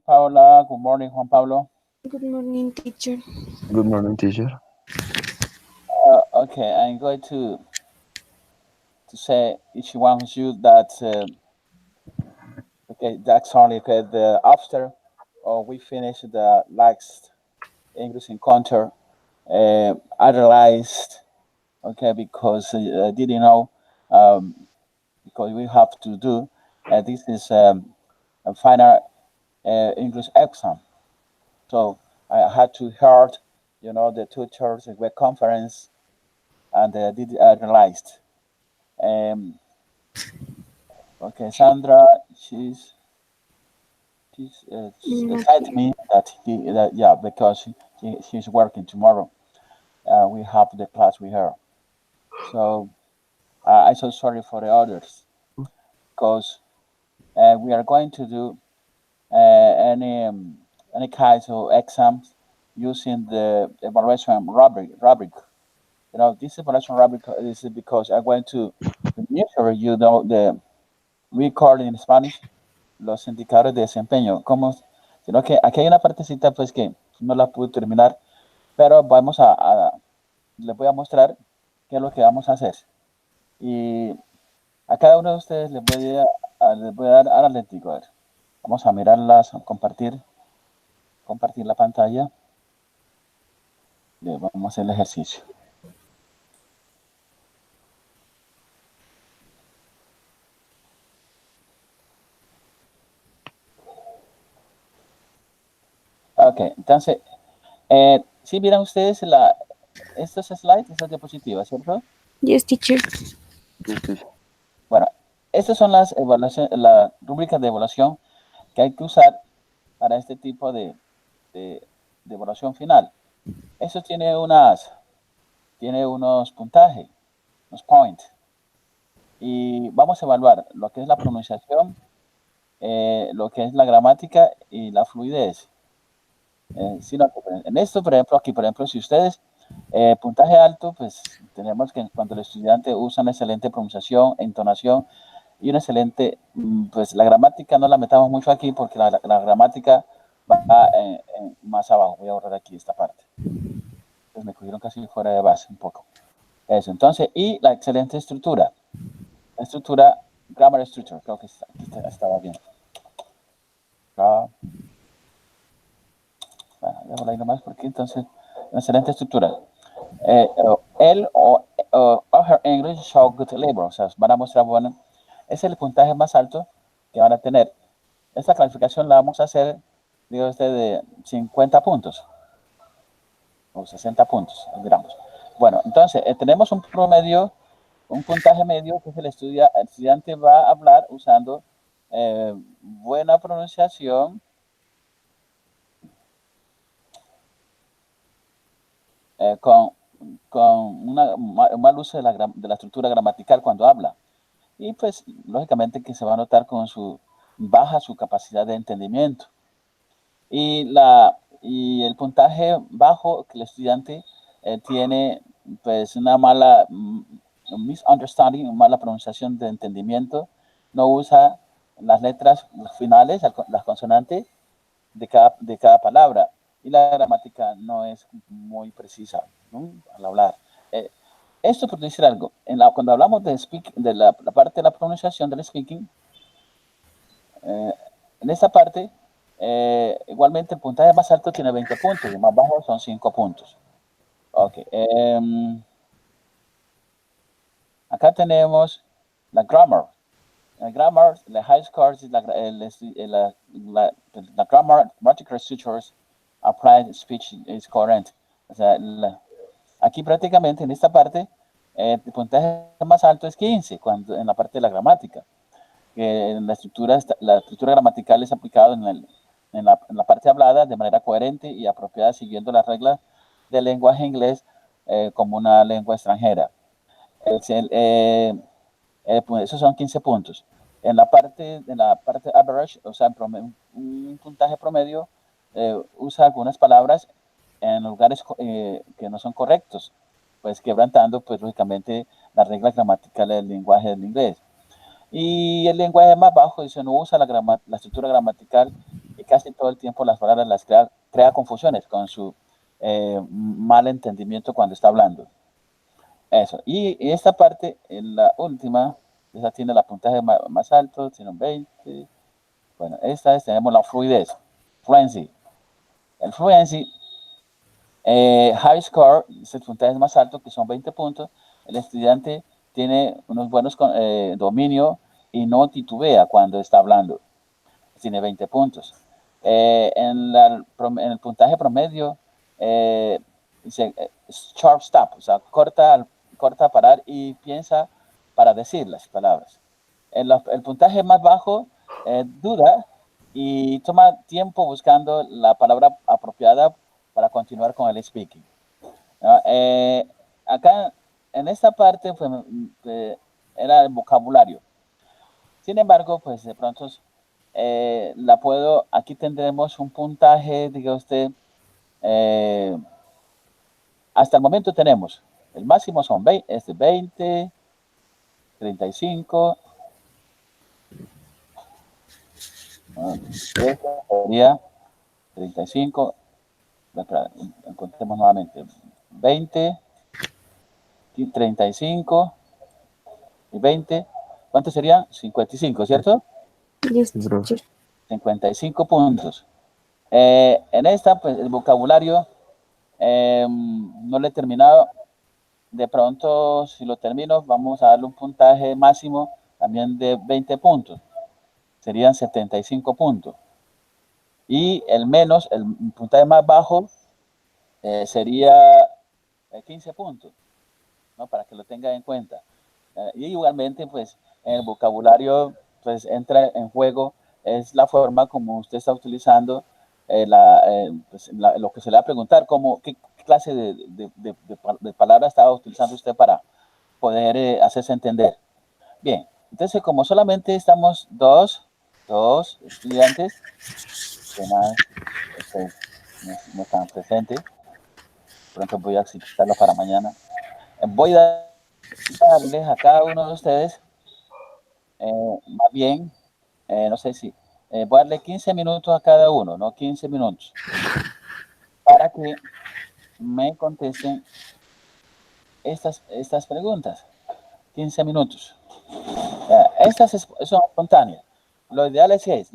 Paula. Good morning, Juan Pablo. Good morning, teacher. Good morning, teacher. Okay, I'm going to say each one of you that okay, that's only okay. The after we finish the last English encounter, I realized okay because I didn't know because we have to do this is a final English exam. So I had to hear, the teachers web conference, and I realized. Um, okay, Sandra, she's Not said to here. me that yeah, because she's working tomorrow. We have the class with her. So I'm so sorry for the others because we are going to do any kinds of exams using the evaluation rubric. This evaluation rubric is because I'm going to measure, the record in Spanish, los indicadores de desempeño. Sino que aquí hay una partecita pues que no la pude terminar, pero les voy a mostrar qué es lo que vamos a hacer. Y a cada uno de ustedes les voy a dar analítico. A ver, vamos a mirarlas, a compartir la pantalla. Vamos a hacer el ejercicio. Ok, entonces, si vieran ustedes estos slides, estas diapositivas, ¿cierto? Yes, teacher. Yes, teacher. Bueno, estas son las rúbricas de evaluación que hay que usar para este tipo de evaluación final. Eso tiene unos puntajes, unos points. Y vamos a evaluar lo que es la pronunciación, lo que es la gramática y la fluidez. En esto, por ejemplo, si ustedes puntaje alto, pues tenemos que cuando el estudiante usa una excelente pronunciación, entonación y una excelente, pues la gramática no la metamos mucho aquí porque la gramática va más abajo. Voy a borrar aquí esta parte. Pues me cogieron casi fuera de base un poco. Eso, entonces, y la excelente estructura. La estructura, grammar structure, creo que aquí estaba bien. Bueno, déjalo ahí nomás porque entonces, una excelente estructura. Él o her English show good labor, o sea, van a mostrar bueno, es el puntaje más alto que van a tener. Esta clasificación la vamos a hacer, digo usted, de 50 puntos o 60 puntos, digamos. Bueno, entonces tenemos un promedio, un puntaje medio que es el estudiante va a hablar usando buena pronunciación, con un mal uso de la estructura gramatical cuando habla. Y pues, lógicamente que se va a notar con baja su capacidad de entendimiento. Y el puntaje bajo que el estudiante tiene, pues, una mala misunderstanding, una mala pronunciación de entendimiento, no usa las letras finales, las consonantes de cada palabra, y la gramática no es muy precisa, ¿no? Al hablar. Esto por decir algo, cuando hablamos de la parte de la pronunciación del speaking, en esta parte, igualmente el puntaje más alto tiene 20 puntos y el más bajo son 5 puntos. Ok. Acá tenemos la grammar. La grammar, la high scores, la grammar, grammatical structures, applied speech is correct. O sea, aquí prácticamente en esta parte, el puntaje más alto es 15, en la parte de la gramática. Que la estructura gramatical es aplicada en la parte hablada de manera coherente y apropiada siguiendo las reglas del lenguaje inglés como una lengua extranjera. Pues esos son 15 puntos. En la parte average, o sea, un puntaje promedio, usa algunas palabras en lugares que no son correctos, pues quebrantando, pues lógicamente, las reglas gramaticales del lenguaje del inglés. Y el lenguaje más bajo dice no usa la estructura gramatical casi todo el tiempo las palabras las crea confusiones con su mal entendimiento cuando está hablando. Eso. Y esta parte, en la última, esa tiene el puntaje más alto, tiene un 20. Bueno, esta vez tenemos la fluidez, fluency. El fluency, high score, es el puntaje más alto, que son 20 puntos. El estudiante tiene unos buenos dominio y no titubea cuando está hablando. Tiene 20 puntos. En el puntaje promedio, dice sharp stop, o sea, corta a parar y piensa para decir las palabras. El puntaje más bajo duda y toma tiempo buscando la palabra apropiada para continuar con el speaking. Acá, en esta parte, pues, era el vocabulario. Sin embargo, pues de pronto aquí tendremos un puntaje, diga usted, hasta el momento tenemos, el máximo son 20, 35, sería 35, contemos nuevamente, 20, 35 y 20, ¿cuánto serían? 55, ¿cierto? Yes, Sí, profe. teacher. 55 puntos. En esta, pues el vocabulario no lo he terminado. De pronto, si lo termino, vamos a darle un puntaje máximo también de 20 puntos. Serían 75 puntos. Y el puntaje más bajo sería 15 puntos, ¿no? Para que lo tenga en cuenta. Y igualmente, pues, en el vocabulario, pues, entra en juego, es la forma como usted está utilizando lo que se le va a preguntar, qué clase de palabra estaba utilizando usted para poder hacerse entender. Bien, entonces, como solamente estamos dos estudiantes que no están presentes, pronto voy a citarlo para mañana. Voy a darles a cada uno de ustedes, más bien, no sé si, voy a darle 15 minutos a cada uno, ¿no? 15 minutos, para que me contesten estas preguntas. 15 minutos. Estas son espontáneas. Lo ideal es que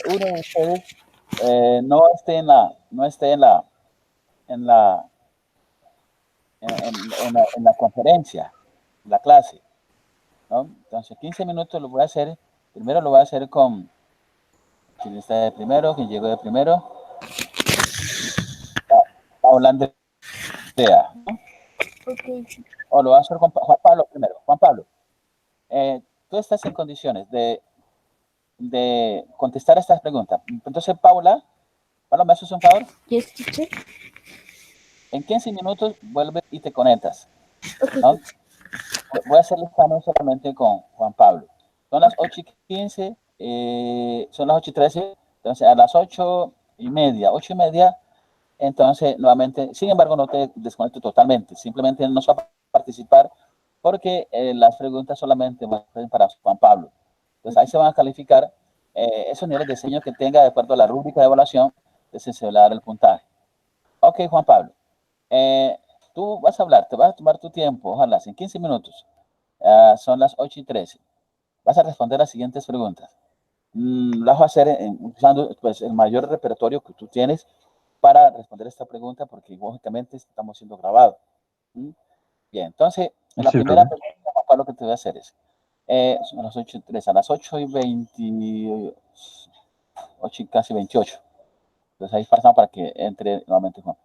uno de ustedes no esté en la conferencia, en la clase, ¿no? Entonces, 15 minutos lo voy a hacer. Primero lo voy a hacer con quien está de primero, quien llegó de primero. Paula Andrea, ¿no? Okay. O lo voy a hacer con Juan Pablo primero. Juan Pablo, tú estás en condiciones de contestar estas preguntas. Entonces, Paula, ¿me haces un favor? Yes, teacher. En 15 minutos vuelves y te conectas, Okay. ¿no? Voy a hacer el examen solamente con Juan Pablo. Son las 8:15, son las 8:13, entonces a las 8:30, entonces nuevamente, sin embargo, no te desconecto totalmente, simplemente no se va a participar porque las preguntas solamente van a ser para Juan Pablo. Entonces ahí se van a calificar esos niveles de diseño que tenga de acuerdo a la rúbrica de evaluación, entonces se le va a dar el puntaje. Ok, Juan Pablo. Tú vas a hablar, te vas a tomar tu tiempo, ojalá, en 15 minutos. Son las 8:13. Vas a responder las siguientes preguntas. Las vas a hacer usando pues, el mayor repertorio que tú tienes para responder esta pregunta, porque lógicamente estamos siendo grabados. Bien, entonces, la Sí, primera profe. pregunta, Juan Pablo, que te voy a hacer es, son las 8:13, a las 8:20, 8 y casi 28. Entonces ahí pasamos para que entre nuevamente Juan,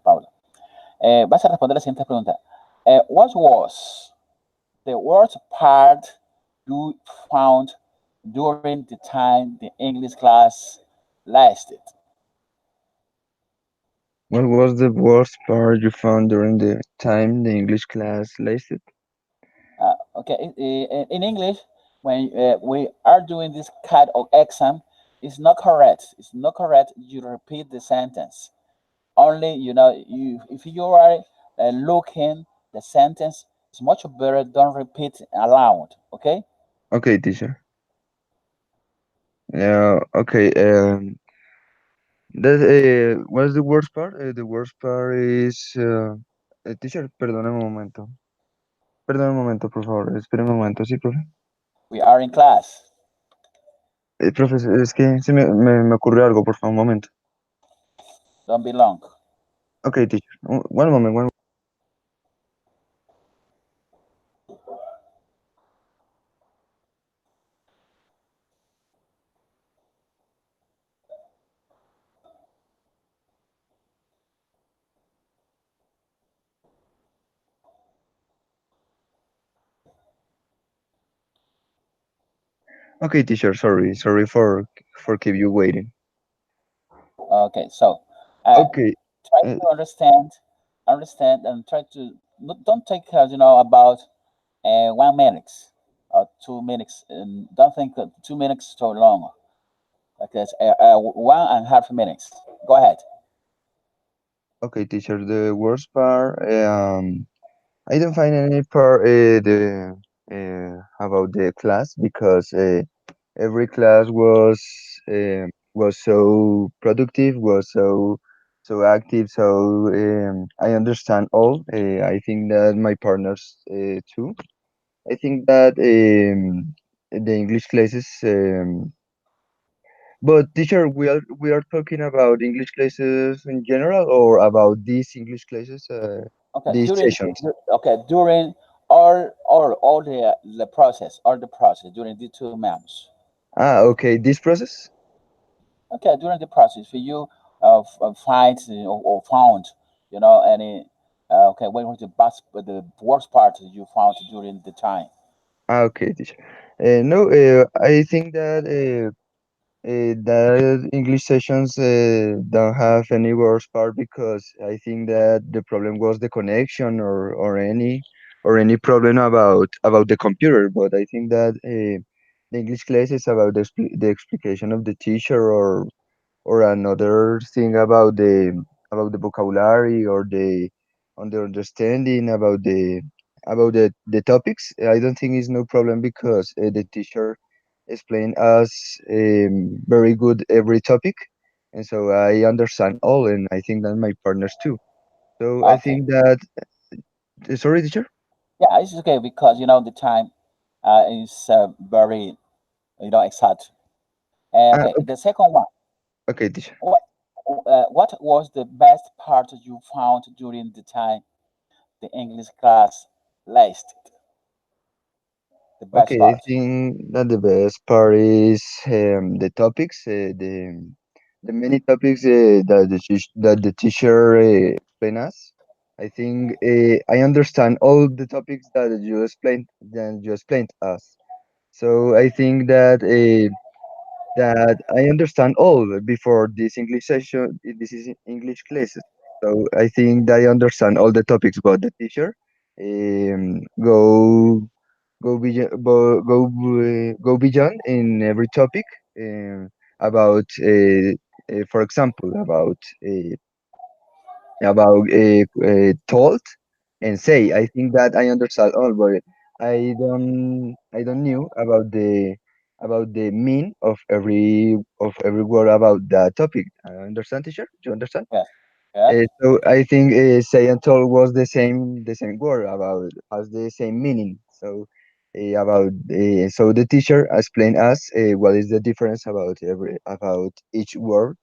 Paula. Vas a responder la siguiente pregunta. What was the worst part you found during the time the English class lasted? What was the worst part you found during the time the English class lasted? Okay, in English, when we are doing this kind of exam, it's not correct. It's not correct. You repeat the sentence. Only, if you are looking the sentence, it's much better. Don't repeat aloud. Okay. Okay, teacher. Yeah, okay. What's the worst part? The worst part is teacher, perdóname un momento. Perdóname un momento, por favor. Espérame un momento, sí, profe. We are in class. Profe, es que me ocurrió algo, por favor, un momento. Don't be long. Okay, teacher. One moment, one. Okay, teacher. Sorry for keep you waiting. Okay, so uh, Okay. try Uh, to understand, and try to don't take about 1 minute or 2 minutes, and don't think that 2 minutes so long. Okay, it's, 1.5 minutes. Go ahead. okay, teacher. The worst part. I don't find any part the about the class because every class was so productive, was so active. So I understand all. I think that my partners too. I think that the English classes. But teacher, we are talking about English classes in general or about these English classes, Okay, these sessions. during all the process, during the 2 months. Ah, okay, this process. Okay, during the process, for you find or found, any what was the worst part you found during the time? Ah, okay, teacher. No, I think that that English sessions don't have any worse part because I think that the problem was the connection or any problem about the computer. But I think that the English class is about the explication of the teacher or another thing about the vocabulary or the on the understanding about the topics. I don't think it's no problem because the teacher explain us very good every topic, and so I understand all, and I think that my partners too. So I Okay, think that sorry, teacher. yeah, it's okay because the time is very exact. Okay, Okay, the second one. okay, teacher. What was the best part you found during the time the English class lasted? The best Okay, I part. think that the best part is the topics, the many topics that the teacher explain us. I think I understand all the topics that you explained us. So I think that I understand all before this English session. This is English classes. So I think that I understand all the topics, but the teacher go beyond in every topic about for example about thought and say. I think that I understand all, but I don't knew about the mean of every word about that topic. I understand, teacher? Do you understand? Yes. Yes. So I think say and tell was the same word about has the same meaning. So so the teacher explained us what is the difference about each word.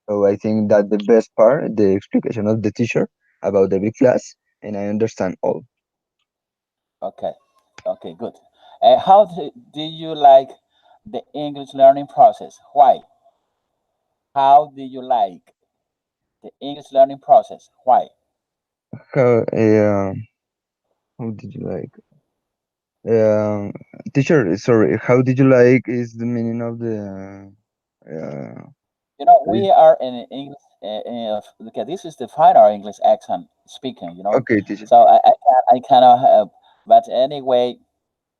So I think that the best part, the explication of the teacher about every class, and I understand all. Okay. Okay. Good. How do you like the English learning process? Why? How do you like the English learning process? Why? How did you like? Um, Teacher, sorry, how did you like is the meaning of the We are in English. Okay, this is the final English accent speaking. okay, teacher. So I cannot have. But anyway,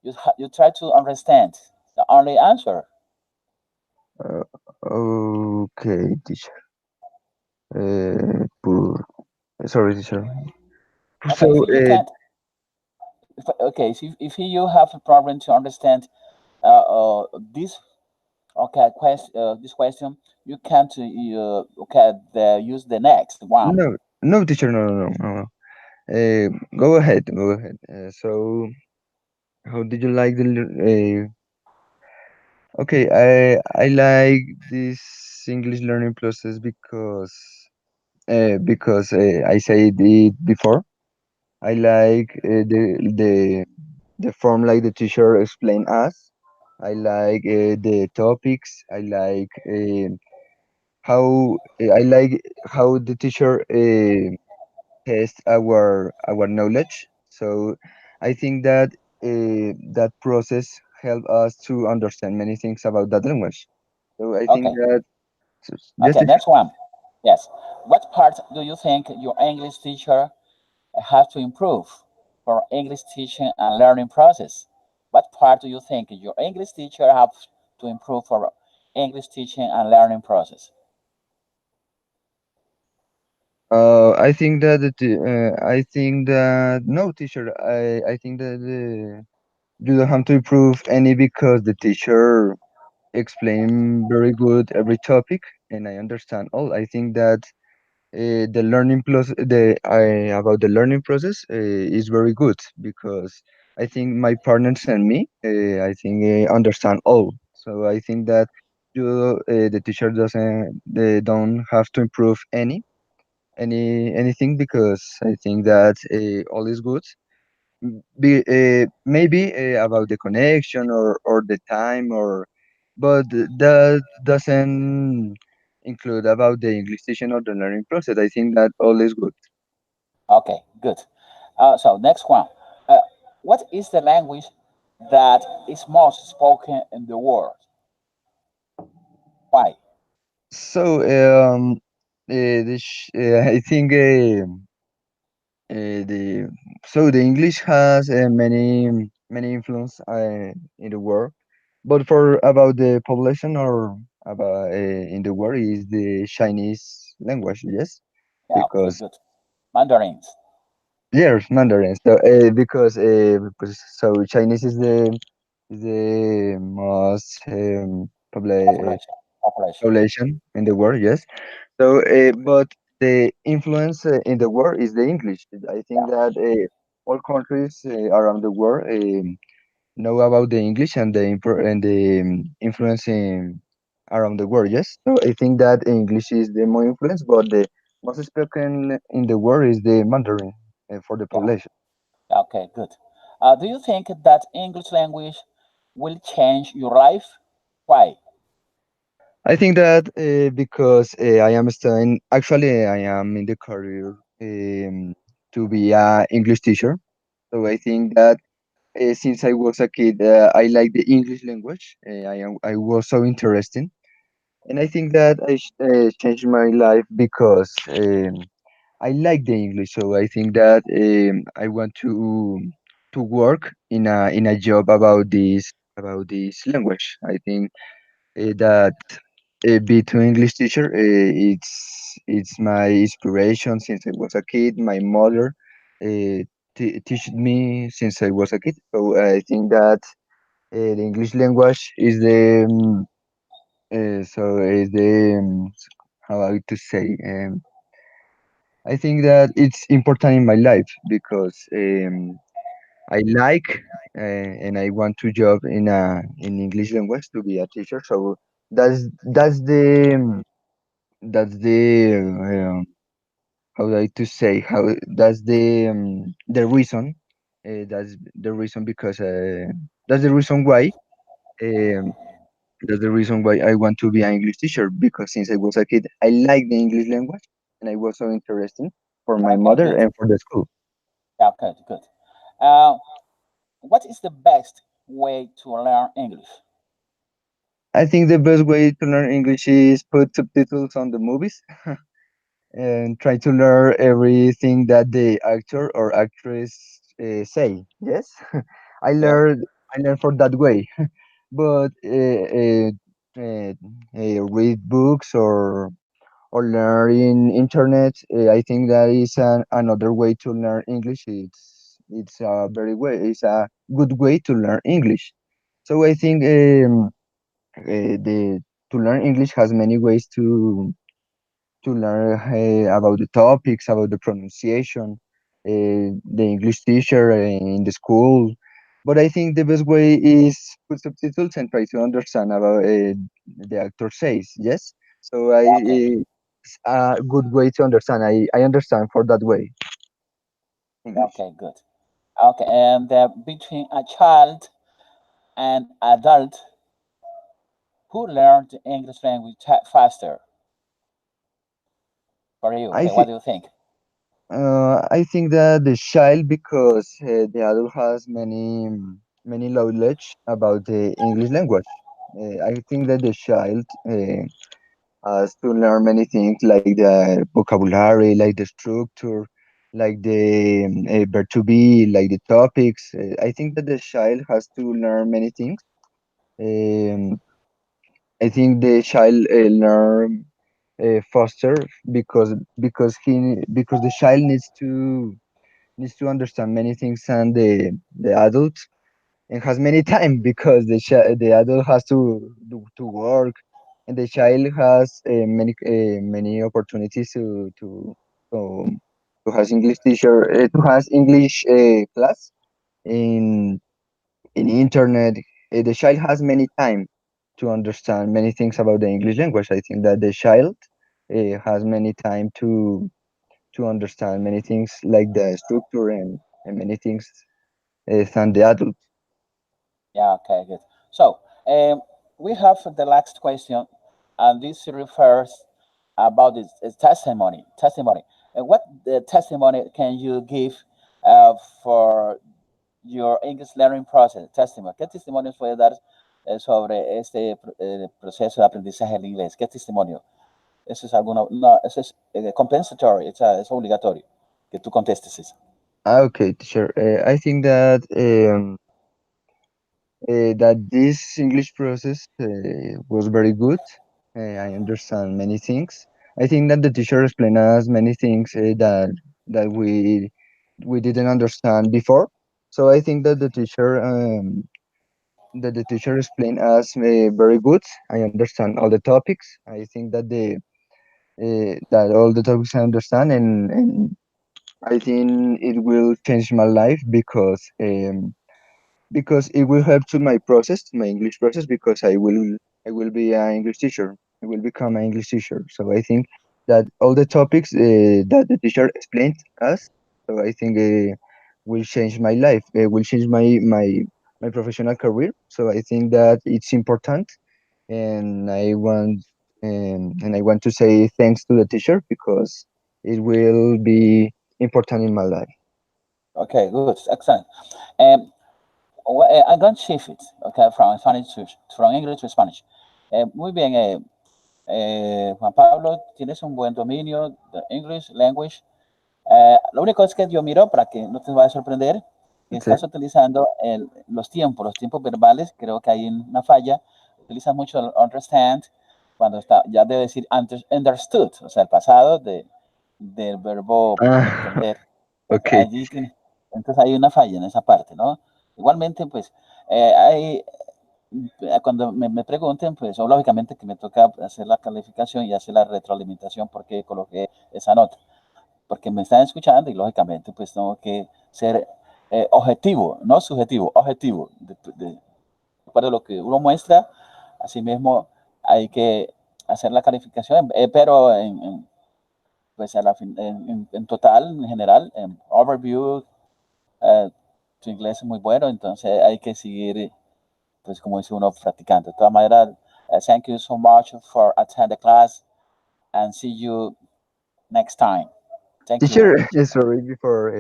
you try to understand the only answer. Uh, okay, teacher. Sorry, teacher. So, Okay, if you can't, okay, if you have a problem to understand this, Okay, this question you can't okay use the next one. No, no, teacher, no, no, no, no. No. Go ahead, go ahead. So, how did you like the? Okay, I like this English learning process because I said it before. I like the form like the teacher explained us. I like the topics. I like how the teacher test our knowledge. So I think that that process help us to understand many things about that language. So I think Okay, that just okay, next one. Yes. What part do you think your English teacher has to improve for English teaching and learning process? What part do you think your English teacher has to improve for English teaching and learning process? I think that no teacher. I think that you don't have to improve any because the teacher explain very good every topic and I understand all. I think that the learning plus the I about the learning process is very good because I think my partners and me I think understand all. So I think that the teacher doesn't they don't have to improve anything because I think that all is good. Maybe about the connection or the time but that doesn't include about the English teaching or the learning process. I think that all is good. Okay, good. So next one. Uh, what is the language that is most spoken in the world? Why? So I think the the English has many influence in the world, but for about the population or about in the world is the Chinese language, yes, Yeah, okay, because good. Mandarins. yes, Mandarin. So so Chinese is the most Population. Population. population in the world, yes. So, but the influence in the world is the English. I think Yeah, that all countries around the world know about the English and the influence around the world. Yes. So I think that English is the more influence, but the most spoken in the world is the Mandarin for the yeah. population. Okay, good. Do you think that English language will change your life? Why? I think that because I am studying, actually, I am in the career to be a English teacher. So I think that since I was a kid, I like the English language. I was so interested, and I think that changed my life because I like the English. So I think that I want to work in a job about this language. I think that be to English teacher. It's my inspiration since I was a kid. My mother teach me since I was a kid. So I think that the English language is the is the how I to say. I think that it's important in my life because I like and I want to job in English language to be a teacher. So that's the how do I to say how the reason that's the reason because that's the reason why um, that's the reason why I want to be an English teacher because since I was a kid I like the English language and I was so interesting for my Okay, mother good. and for the school. Yeah, okay, good. Uh, what is the best way to learn English? I think the best way to learn English is put subtitles on the movies and try to learn everything that the actor or actress say. Yes, I Good. learned I learned for that way. But read books or learn in internet, I think that is another way to learn English. It's a very way. It's a good way to learn English. So I think. the to learn English has many ways to learn about the topics, about the pronunciation, the English teacher in the school. But I think the best way is put subtitles and try to understand about the actor says. Yes, so Okay, it's a good way to understand. I understand for that way English. okay, good. Okay, and between a child and adult who learned the English language faster for you? I Okay, what think do you think? I think that the child, because the adult has many knowledge about the English language. I think that the child has to learn many things like the vocabulary, like the structure, like the verb to be, like the topics. I think that the child has to learn many things. Um, I think the child learn faster because the child needs to understand many things and the adult and has many time because the adult has to work and the child has many opportunities to to has English teacher to has English class in internet. The child has many time to understand many things about the English language. I think that the child has many time to understand many things like the structure and many things than the adult. Yeah, okay, good. So, we have the last question, and this refers about this testimony. Testimony. What testimony can you give for your English learning process? Testimony. ¿Qué testimonio puedes dar sobre este proceso de aprendizaje del inglés? ¿Qué testimonio? Eso es alguna, no, eso es compensatory, es obligatorio que tú contestes eso. Okay, teacher. I think that this English process was very good. I understand many things. I think that the teacher explained us many things that we didn't understand before. So I think that the teacher explained us very good. I understand all the topics. I think that the that all the topics I understand and I think it will change my life because it will help to my process, my English process, because I will be an English teacher. I will become an English teacher. So I think that all the topics that the teacher explained us, so I think will change my life. Will change my professional career. So I think that it's important, and I want to say thanks to the teacher because it will be important in my life. Okay, good, excellent. I'm going to shift it, okay, from Spanish to from English to Spanish. Muy bien, Juan Pablo, tienes un buen dominio de English language. Lo único es que yo miro para que no te vaya a sorprender que Okay. estás utilizando los tiempos verbales. Creo que hay una falla. Utilizas mucho el understand cuando está, ya debe decir understood, o sea, el pasado del verbo Ah, entender. okay. Allí entonces hay una falla en esa parte, ¿no? Igualmente, pues, hay, cuando me pregunten, pues, lógicamente que me toca hacer la calificación y hacer la retroalimentación porque coloqué esa nota porque me están escuchando y lógicamente pues tengo que ser objetivo, no subjetivo, objetivo. De acuerdo a lo que uno muestra, así mismo hay que hacer la calificación, pero pues en total, en general, en overview, tu inglés es muy bueno, entonces hay que seguir, pues como dice uno, practicando. De todas maneras, thank you so much for attending the class and see you next time. Thank you. Teacher, sorry, before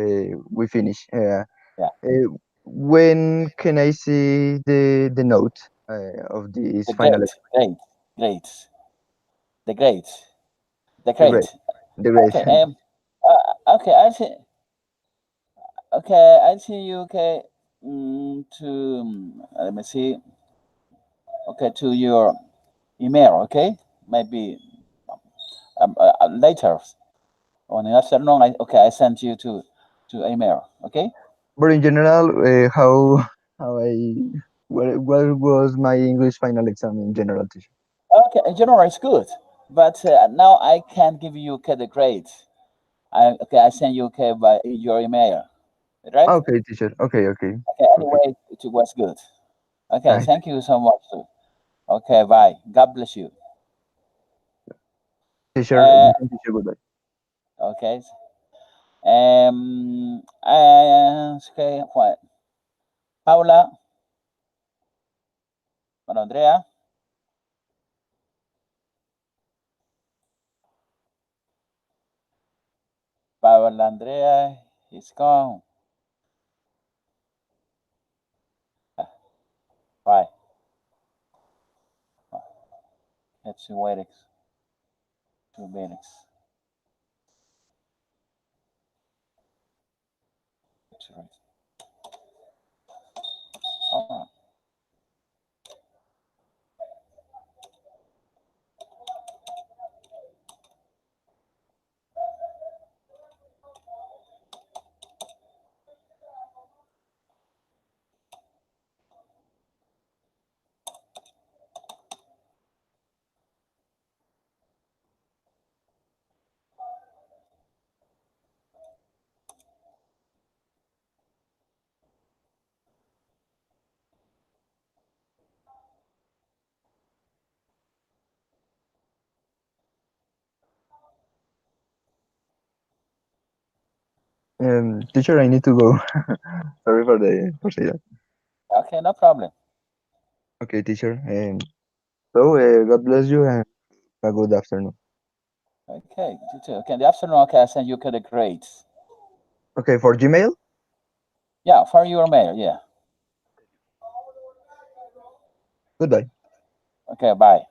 we finish, Yeah. when can I see the note of this The final great, exam? great, great, the great, the The grade, great. the grade. Okay, okay, I see. Okay, I see you. Okay, to let me see. Okay, to your email. Okay, maybe later on in the afternoon. Okay, I sent you to email. Okay. But in general, how I? What was my English final exam in general, teacher? Okay, in general, it's good, but now I can't give you okay, the grade. I send you okay by your email, right? Okay, teacher. Okay, okay, Okay, okay. anyway, it was good. Okay, Right. thank you so much. Okay, bye. God bless you. Teacher, Uh, teacher, goodbye. okay. Okay, what? Paula, Maria Andrea, Paula Andrea is gone. Bye. Let's see, wait 2 minutes. That's right. All right. Teacher, I need to go. Sorry for saying that. Okay, no problem. Okay, teacher. So God bless you and a good afternoon. Okay, you too. Okay, in the afternoon, okay, I send you the grades. Okay, for Gmail. Yeah, for your mail. Yeah. Goodbye. Okay, bye.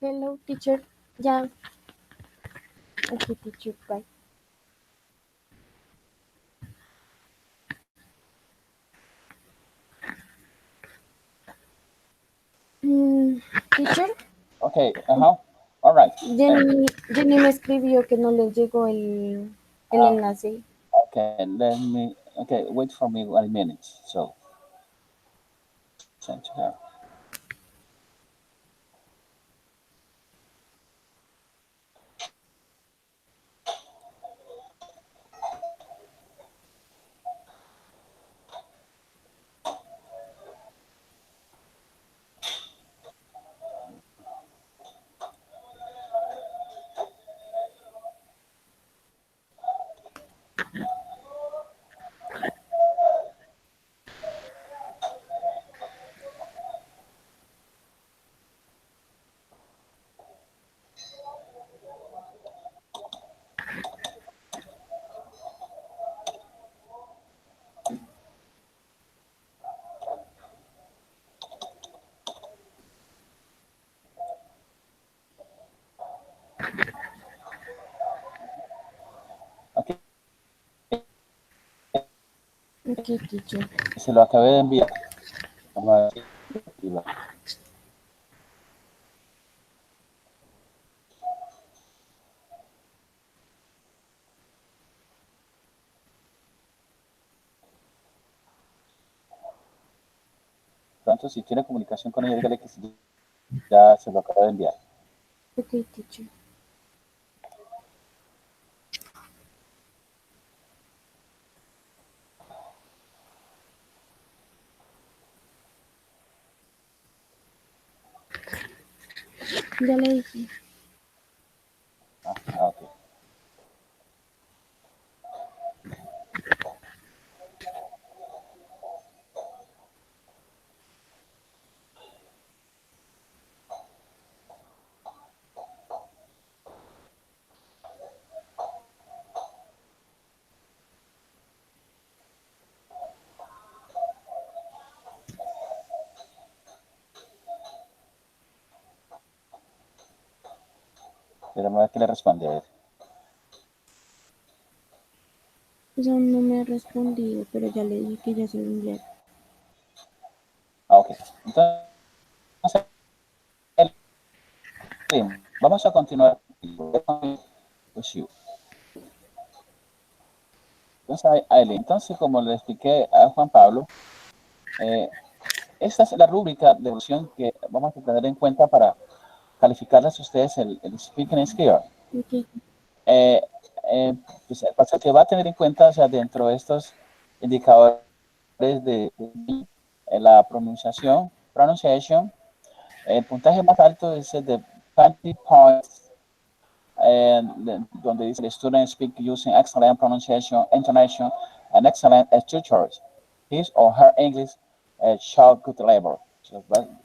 Hello, teacher. Yeah. Okay, teacher. Bye. Teacher, Okay, All right. Hey, Jenny me escribió que no le llegó el uh, enlace. okay, wait for me 1 minute. So, send to her. Ok, Ok, teacher. se lo acabé de enviar. Vamos a ver si va. Pronto, si tiene comunicación con ella, dígale que sí, ya se lo acabo de enviar. Ok, teacher. Ya le dije. Ok. Pero a ver qué le responde a él. Pues aún no me ha respondido, pero ya le dije que ya se lo envié. Ok. Entonces, vamos a continuar. With you. Entonces, Aileen, entonces, como le expliqué a Juan Pablo, esta es la rúbrica de evaluación que vamos a tener en cuenta para calificarles a ustedes el speaking skill. Ok, Eh, pues, el paso que va a tener en cuenta, o sea, dentro de estos indicadores de la pronunciation, el puntaje más alto es el de 20 points, donde dice the student speak using excellent pronunciation, intonation, and excellent structures. His or her English show good level.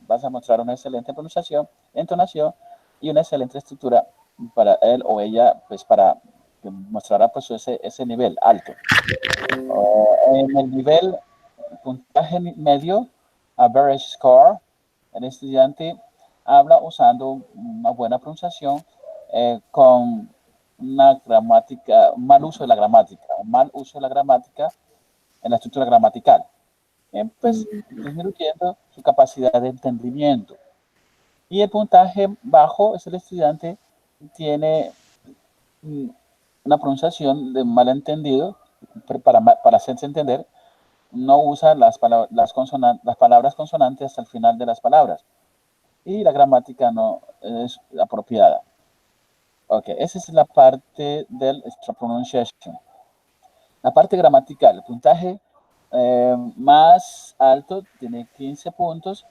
Vas a mostrar una excelente pronunciación, entonación y una excelente estructura para él o ella, pues para que mostrará pues ese nivel alto. En el nivel puntaje medio, average score, el estudiante habla usando una buena pronunciación con una gramática, un mal uso de la gramática, un mal uso de la gramática en la estructura gramatical, pues disminuyendo su capacidad de entendimiento. Y el puntaje bajo es el estudiante que tiene una pronunciación de malentendido para hacerse entender, no usa las palabras consonantes hasta el final de las palabras y la gramática no es apropiada. Ok, esa es la parte del pronunciation. La parte gramatical, el puntaje más alto tiene 15 puntos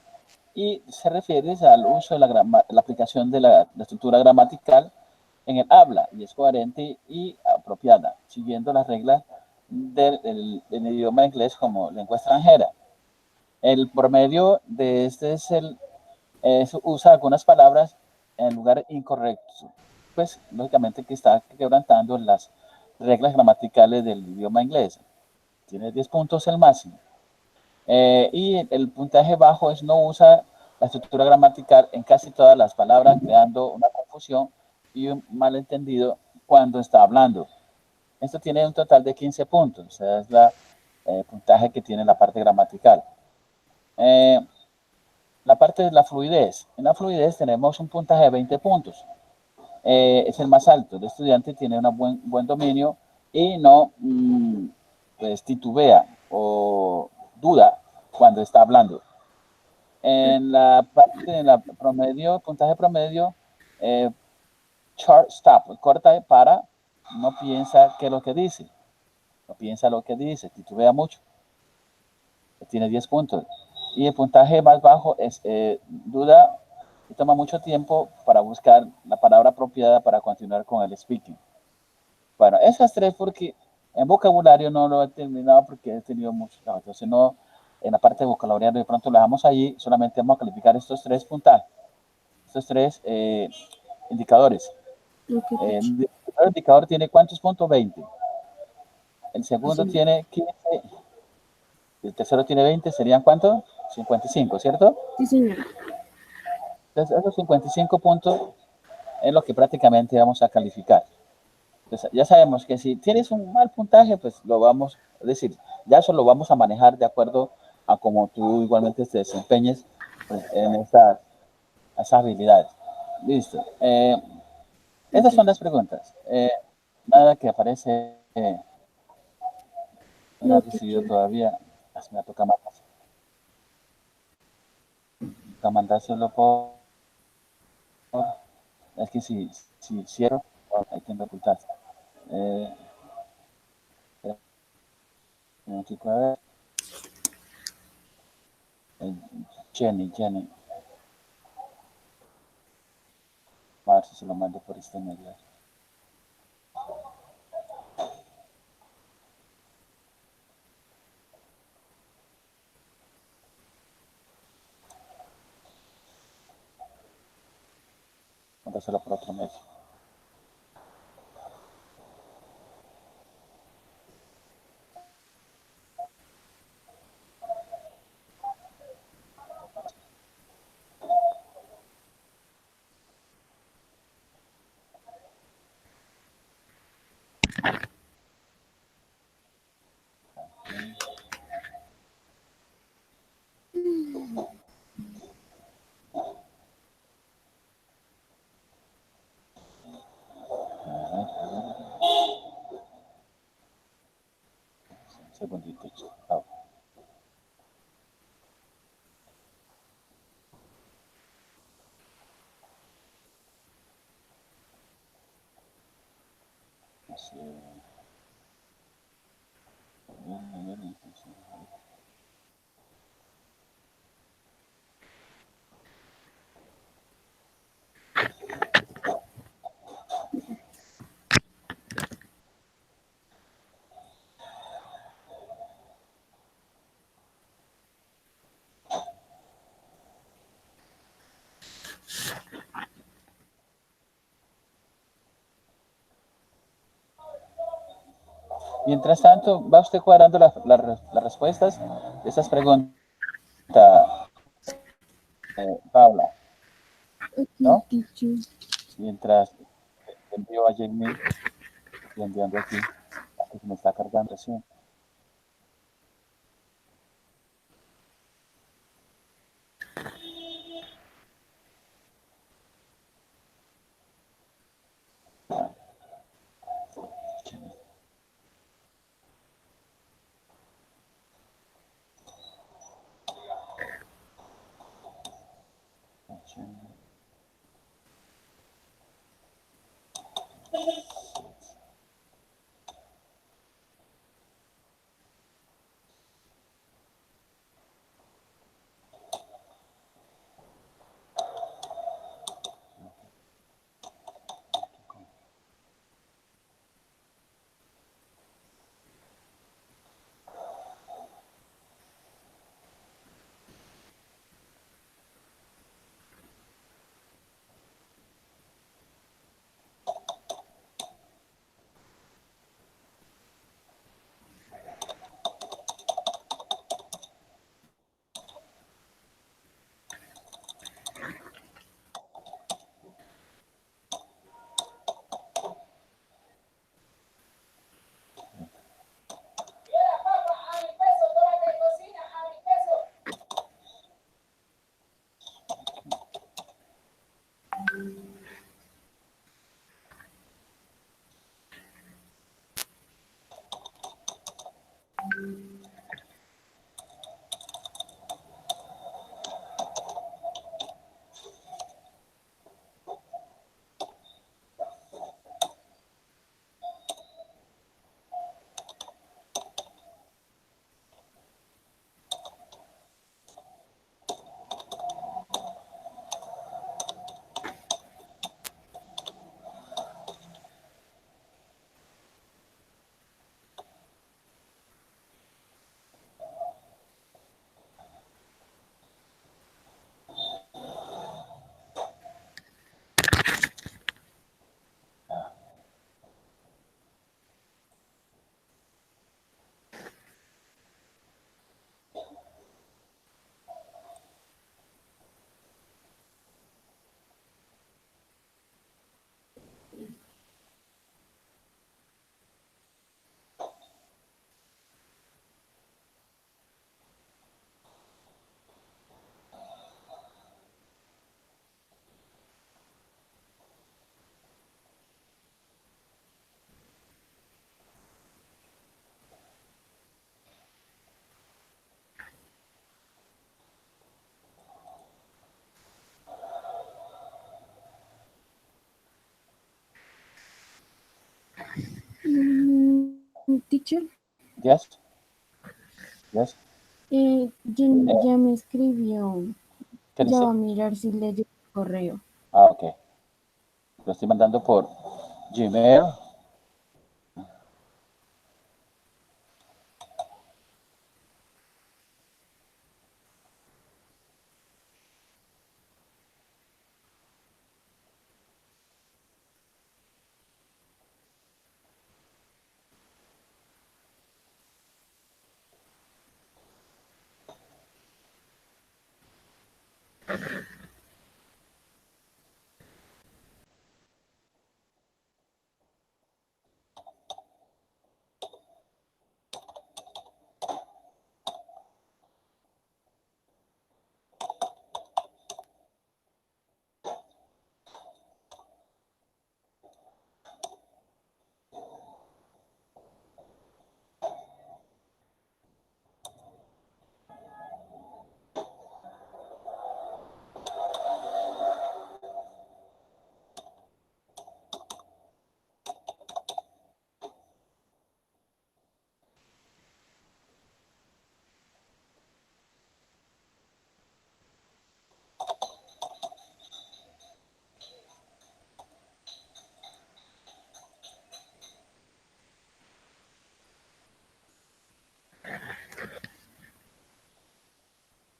y se refiere al uso de la aplicación de la estructura gramatical en el habla y es coherente y apropiada, siguiendo las reglas del idioma inglés como lengua extranjera. El promedio de este es usa algunas palabras en lugar incorrecto, pues lógicamente que está quebrantando las reglas gramaticales del idioma inglés. Tiene 10 puntos el máximo. Y el puntaje bajo es no usa la estructura gramatical en casi todas las palabras, creando una confusión y un malentendido cuando está hablando. Esto tiene un total de 15 puntos, o sea, es el puntaje que tiene la parte gramatical. La parte de la fluidez. En la fluidez tenemos un puntaje de 20 puntos. Es el más alto. El estudiante tiene un buen dominio y no pues, titubea o duda cuando está hablando. En la parte de la promedio, puntaje promedio, short stop, corta para, no piensa qué es lo que dice, no piensa lo que dice, titubea mucho, tiene 10 puntos. Y el puntaje más bajo es duda y toma mucho tiempo para buscar la palabra apropiada para continuar con el speaking. Bueno, esas tres porque en vocabulario no lo he terminado porque he tenido mucho trabajo. Entonces no, en la parte de vocabulario de pronto lo dejamos allí, solamente vamos a calificar estos tres puntajes, estos tres indicadores. okay, El primer indicador tiene ¿cuántos puntos? 20. El segundo sí, tiene 15. El tercero tiene 20. ¿Serían cuántos? 55, ¿cierto? sí, señor. Entonces, esos 55 puntos es lo que prácticamente vamos a calificar. Entonces, ya sabemos que si tienes un mal puntaje, pues lo vamos, es decir, ya eso lo vamos a manejar de acuerdo a cómo tú igualmente te desempeñes pues, en esas habilidades. Listo. Esas son las preguntas. Nada que aparece, no la No, he recibido teacher. todavía. Me toca mandárselo es que si cierro, hay que ocultar. Eh, a ver. Jenny. A ver si se lo mando por este medio. Mandárselo por otro medio. Un segundito. Oh. Sí. Mientras tanto, va usted cuadrando las respuestas de estas preguntas, Paula, Ok, ¿no? teacher. Mientras envío a Jamie, estoy enviando aquí, que se me está cargando, sí. teacher. Yes, yes. Ya me escribió. ¿Qué Ya dice? va a mirar si le llegó el correo. Ah, ok. Lo estoy mandando por Gmail.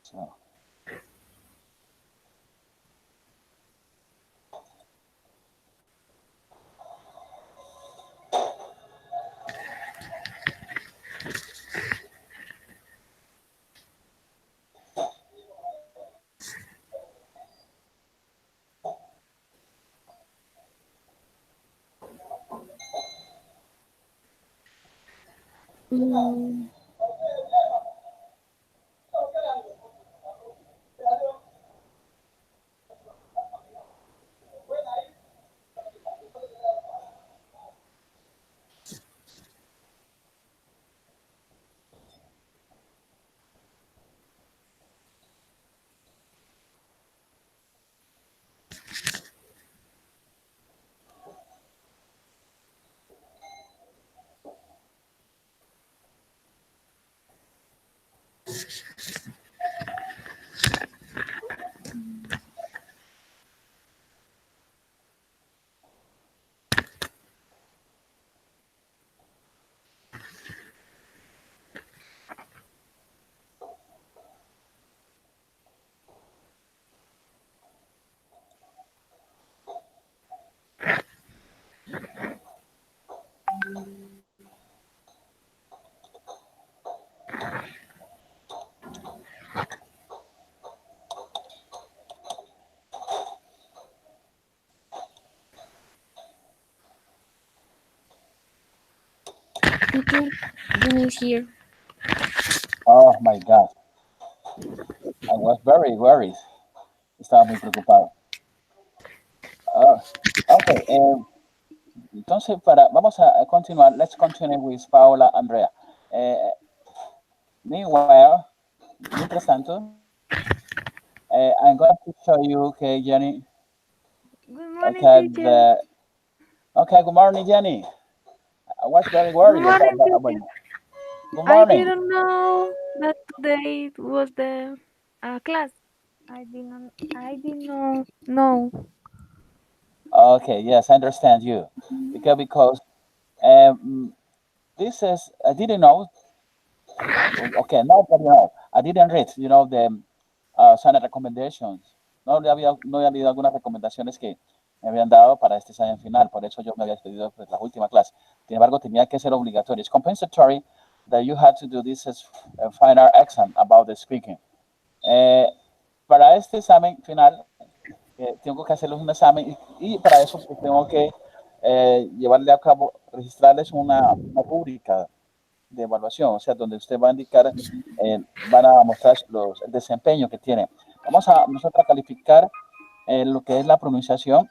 So, Mm, teacher, Jenny is here. oh my God. I was very worried. Estaba muy preocupado. Ah, ok. Entonces, vamos a continuar. Let's continue with Paola Andrea. Meanwhile, mientras tanto, I'm going to show you, okay, Jenny. Good morning, Okay, teacher. okay, good morning, Jenny. I was very Good worried morning, about teacher. you. Good I morning. didn't know that today was the class. I did not know. Okay, yes, I understand you. Because um, this is, I didn't know. Okay, now that you know, I didn't read, the Sana recommendations. No había habido algunas recomendaciones que me habían dado para este examen final, por eso yo me había despedido de la última clase. Sin embargo, tenía que ser obligatorio. It's compensatory that you had to do this as a final exam about the speaking. Para este examen final, tengo que hacerles un examen y para eso pues, tengo que llevarle a cabo, registrarles una rúbrica de evaluación, o sea, donde usted va a indicar, van a mostrar el desempeño que tiene. Vamos a nosotros a calificar lo que es la pronunciación,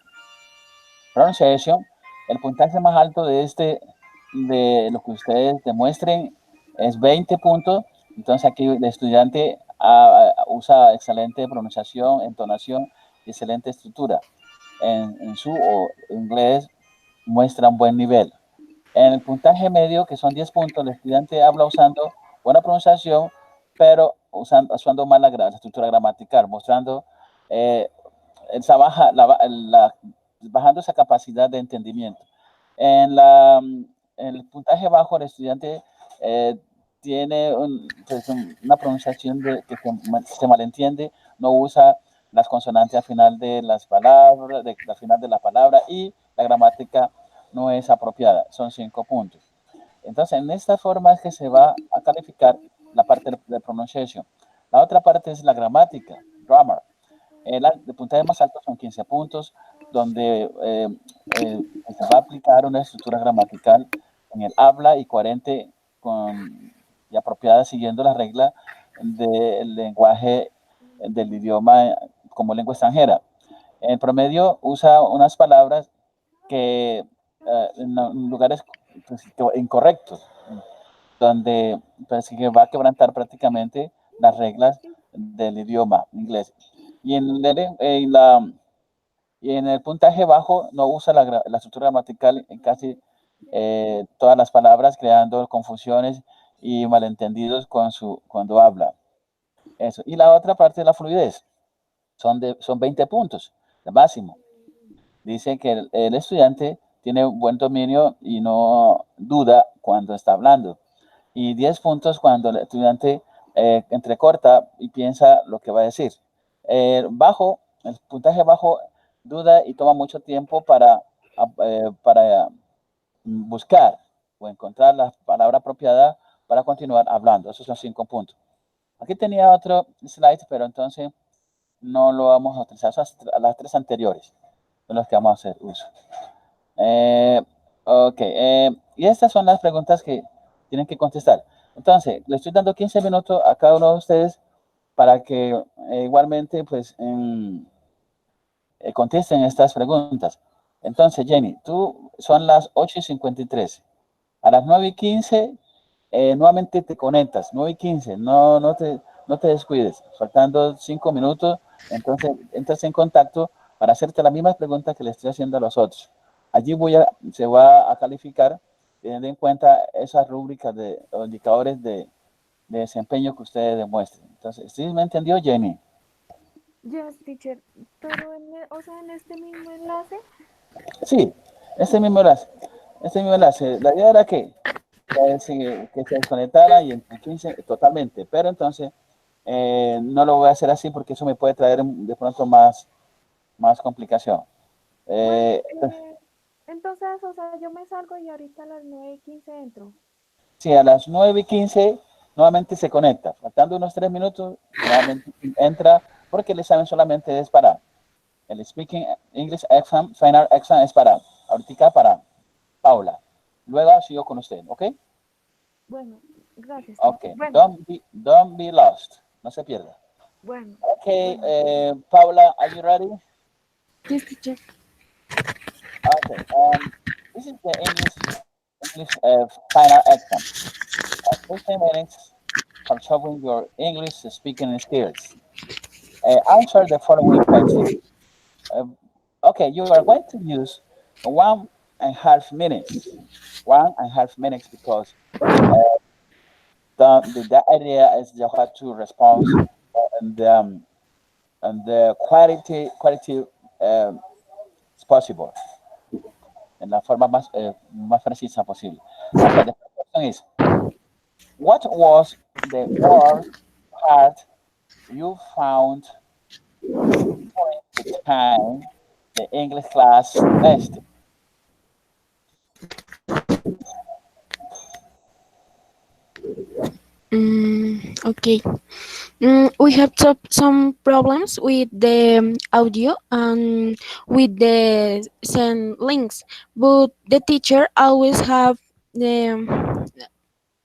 el puntaje más alto de lo que ustedes demuestren es 20 puntos, entonces aquí el estudiante usa excelente pronunciación, entonación y excelente estructura. En su inglés muestra un buen nivel. En el puntaje medio, que son 10 puntos, el estudiante habla usando buena pronunciación, pero usando mal la estructura gramatical, mostrando eh, esa bajando esa capacidad de entendimiento. En, la, en el puntaje bajo, el estudiante eh, tiene pues, una pronunciación que se malentiende, no usa las consonantes al final de las palabras, al final de la palabra, y la gramática no es apropiada. Son 5 puntos. Entonces, en esta forma es que se va a calificar la parte de pronunciación. La otra parte es la gramática, grammar. El puntaje más alto son 15 puntos, donde se va a aplicar una estructura gramatical en el habla y coherente y apropiada siguiendo las reglas del lenguaje del idioma como lengua extranjera. En promedio usa unas palabras que en lugares pues, incorrectos, donde pues, que va a quebrantar prácticamente las reglas del idioma inglés. Y en el puntaje bajo no usa la estructura gramatical en casi todas las palabras, creando confusiones y malentendidos cuando habla. Eso. Y la otra parte de la fluidez son 20 puntos de máximo. Dice que el estudiante tiene un buen dominio y no duda cuando está hablando. Y 10 puntos cuando el estudiante entrecorta y piensa lo que va a decir. El puntaje bajo duda y toma mucho tiempo para buscar o encontrar la palabra apropiada para continuar hablando. Esos son 5 puntos. Aquí tenía otro slide, pero entonces no lo vamos a utilizar. A las 3 anteriores son los que vamos a hacer uso. Ok, y estas son las preguntas que tienen que contestar. Entonces, le estoy dando 15 minutos a cada uno de ustedes para que igualmente pues contesten estas preguntas. Entonces, Jenny, tú son las 8:53. A las 9:15 nuevamente te conectas, 9:15, no te descuides. Faltando 5 minutos, entonces entras en contacto para hacerte las mismas preguntas que le estoy haciendo a los otros. Allí se va a calificar teniendo en cuenta esas rúbricas o indicadores de desempeño que ustedes demuestren. Entonces, ¿sí me entendió, Jenny? Yes, teacher. Pero o sea, en este mismo enlace. Sí, ese mismo enlace. Ese mismo enlace. La idea era que se desconectara y en 15 totalmente, pero entonces no lo voy a hacer así porque eso me puede traer de pronto más complicación. Bueno, Eh, entonces, o sea, yo me salgo y ahorita a las 9:15 entro. si a las 9:15 nuevamente se conecta, faltando unos 3 minutos, nuevamente entra porque el examen solamente es para el Speaking English Exam, Final Exam es para, ahorita para Paula. Luego sigo con usted, ¿ok? Bueno, gracias, Ok, teacher. Bueno, don't be lost, no se pierda. bueno, Okay, bueno. Paula, are you ready? Yes, teacher. Okay. This is the English final exam. 15 minutes for showing your English speaking skills. Answer the following questions. Uh, okay, you are going to use 1.5 minutes. 1.5 minutes because the idea is you have to respond and the quality is possible. En la forma más precisa posible. Okay, the first question is, what was the worst part you found during the time the English class lasted? Okay. We have some problems with the audio and with the send links, but the teacher always have the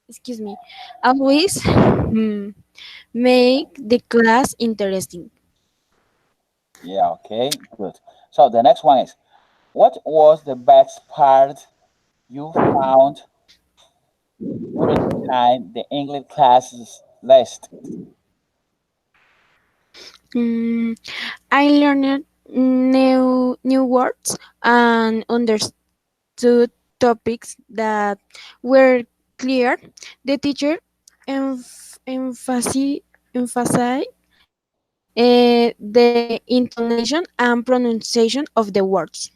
excuse me, always make the class interesting. Yeah, okay, good. So the next one is, what was the best part you found during the time the English classes lasted? Mm, I learned new words and understood topics that were clear, the teacher emphasized the intonation and pronunciation of the words.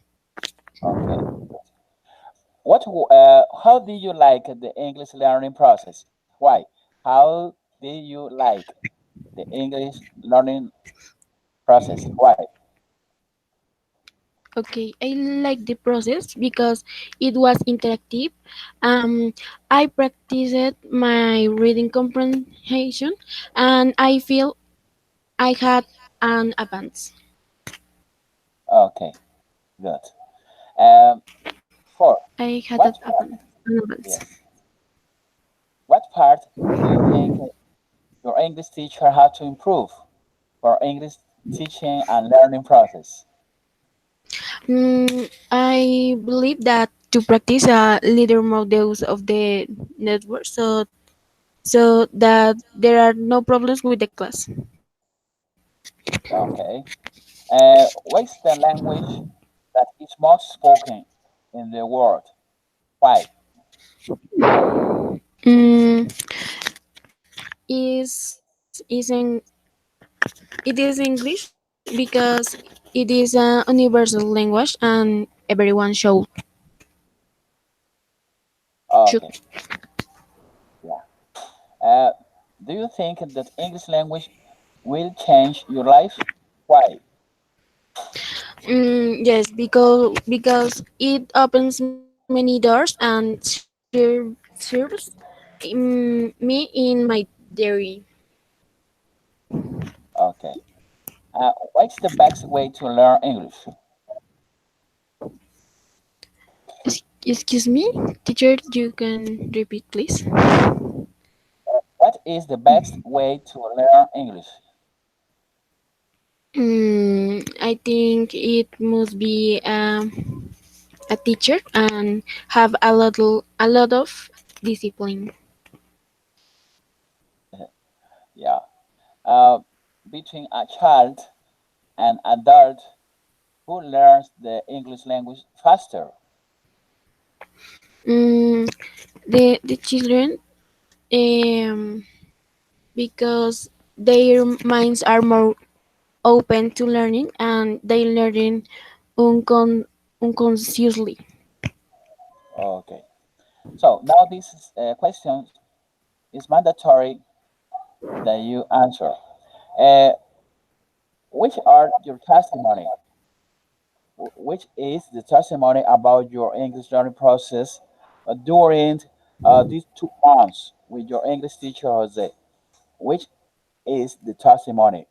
Okay. How do you like the English learning process? Why? How do you like the English learning process? Why? Okay, I like the process because it was interactive. Um, I practiced my reading comprehension, and I feel I had an advance. Okay, good. Um, Four. I had What part? an advance. Yes. What part do you think your English teacher had to improve for English teaching and learning process? I believe that to practice a little more use of the network, so that there are no problems with the class. Okay. What's the language that is most spoken in the world? Why? Mm, it is English because it is a universal language and everyone should. Okay. Yeah. Uh, do you think that English language will change your life? Why? Yes, because it opens many doors and serves me in my dairy. Okay. What's the best way to learn English? Excuse me, teacher. You can repeat, please. What is the best way to learn English? I think it must be a teacher and have a lot of discipline. Yeah. Uh, Between a child and adult who learns the English language faster. Mm, the children, um, because their minds are more open to learning and they learn unconsciously. Okay. So now question is mandatory that you answer. Uh, which are your testimony? Which is the testimony about your English learning process during these 2 months with your English teacher Jose? Which is the testimony?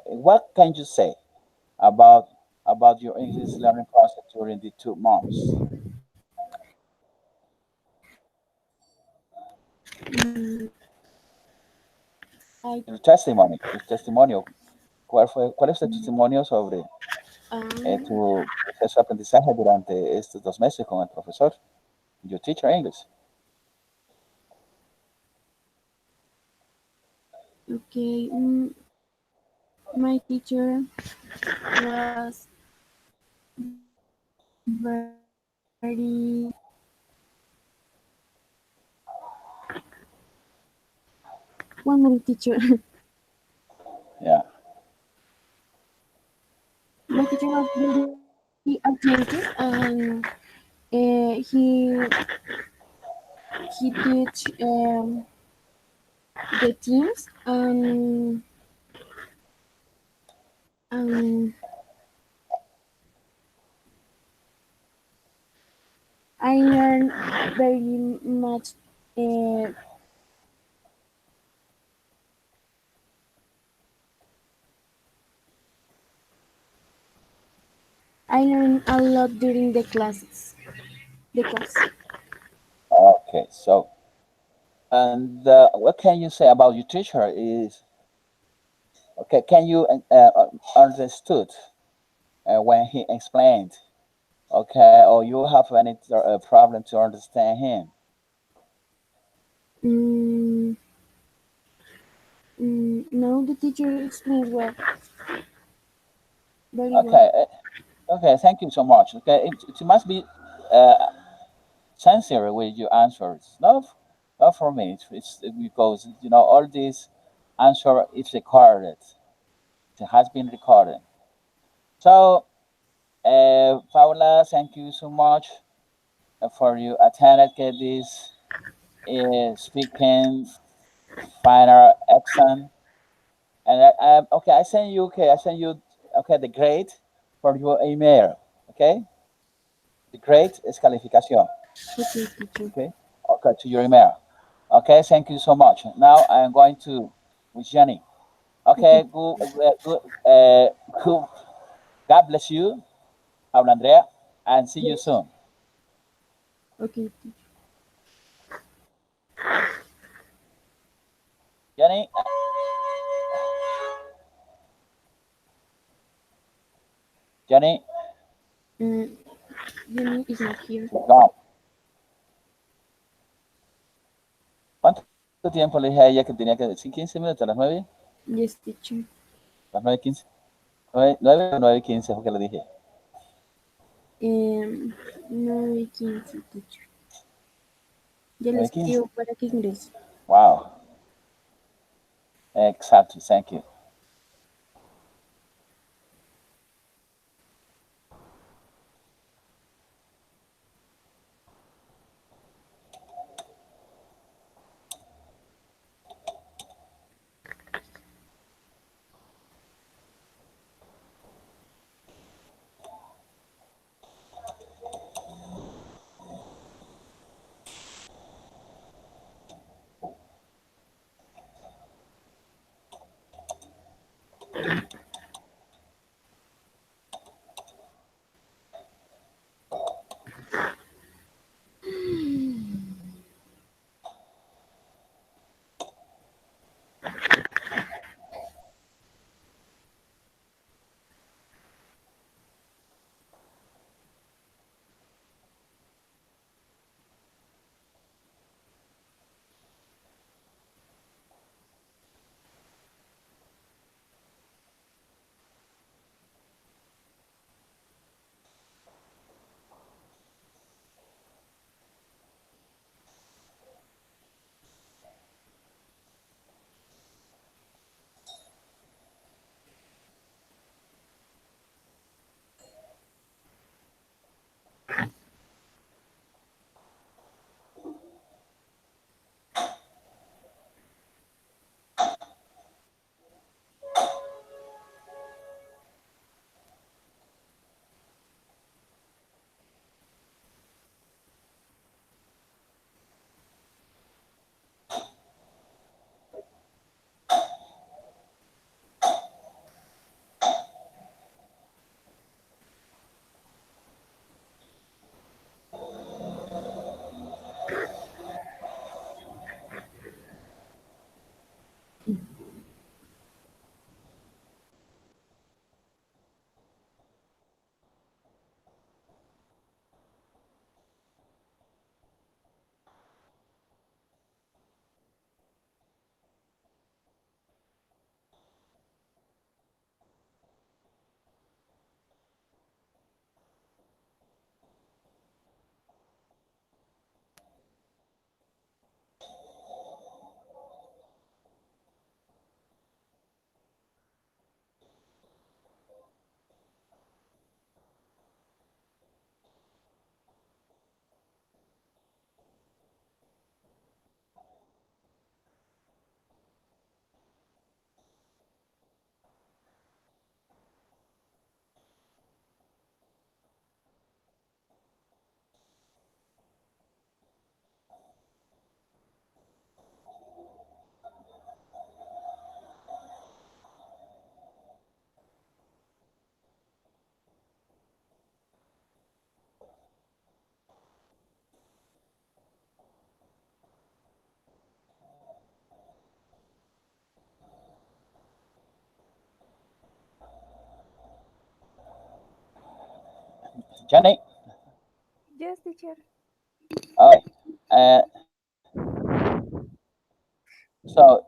What can you say about your English learning process during the 2 months? I El testimony, el testimonio. ¿Cuál es el testimonio sobre um, tu proceso de aprendizaje durante estos 2 meses con el profesor, your teacher English? okay. My teacher was very one minute teacher. Yeah. My teacher was very attentive and he teach the teams and I learned very much. Uh, I learned a lot during the classes. The class. Okay. So, and what can you say about your teacher? Is okay. Can you understood when he explained? Okay, or you have any problem to understand him? Mm, no, the teacher explains well, very well. Okay. Okay. Thank you so much. Okay. It must be uh, sincere with your answers. Not for me. It's because all this answer is recorded. It has been recorded. So, Paula, thank you so much for your attended this speaking final exam. And okay, I send you. Okay, I send you. Okay, the grade for your email. Okay, the grade is calificación. Okay, teacher. Okay, okay, to your email. Okay, thank you so much. Now I am going to with Jenny. Okay, Okay, good. God bless you, Paula Andrea, and see you yes. soon. Okay, teacher. Jenny, Jenny, Mm, Jenny is not here. gone. ¿Cuánto tiempo le dije a ella que tenía que decir? 15 minutos, a las 9, Yes, teacher. las 9:15. 9 o 9:15 fue que le dije. No hay 15, teacher. Ya le 9:15. escribo para que ingrese. Wow, exactly, thank you. Jenny, Yes, teacher. okay. So,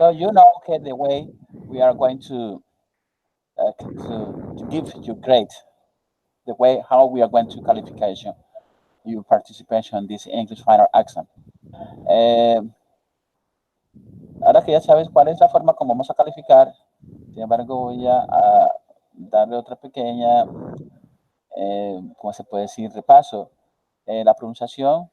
okay, the way we are going to give you grade, the way how we are going to qualification. your participation in this English final exam. Eh, Ahora que ya sabes cuál es la forma como vamos a calificar, sin embargo voy a darle otra pequeña, ¿cómo se puede decir? Repaso. La pronunciación,